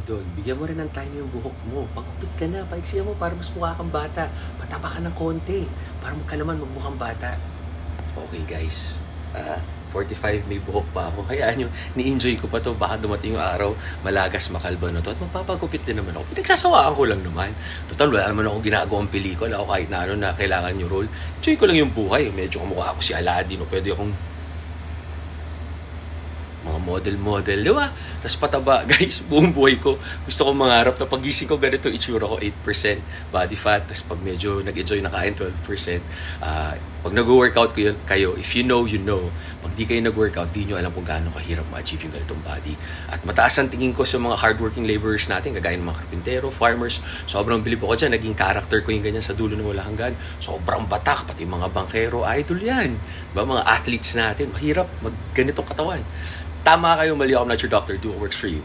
idol, bigyan mo rin ng time yung buhok mo. Pagupit ka na, paiksiyan mo para mas mukha kang bata. Pataba ka ng konti para magkalaman magmukhang bata. Okay guys, 45 may buhok pa ako. Hayaan nyo, ni-enjoy ko pa to. Baka dumating yung araw, malagas makalba na to. At magpapagupit din naman ako. Pinagsasawaan ko lang naman. Total, wala naman akong ginagawang pelikula o kahit na ano na kailangan yung role. Enjoy ko lang yung buhay. Medyo kumukha ako si Aladdin o pwede akong mga model-model, di ba? Tapos pataba, guys, buong buhay ko. Gusto ko mangarap na pagising ko, ganito itsura ko, 8% body fat. Tapos pag medyo nag-enjoy na kain, 12%. Pag nag-workout kayo, if you know, you know. Pag di kayo nag-workout, di nyo alam kung gaano kahirap ma-achieve yung ganitong body. At mataas ang tingin ko sa mga hardworking laborers natin, kagaya ng mga karpintero, farmers. Sobrang bilib ako dyan. Naging character ko yung ganyan sa dulo ng wala hanggan. Sobrang batak, pati mga bankero, idol yan. Diba? Mga athletes natin, mahirap mag ganitong katawan. Tama kayo, mali ako, I'm not your doctor. Do what works for you.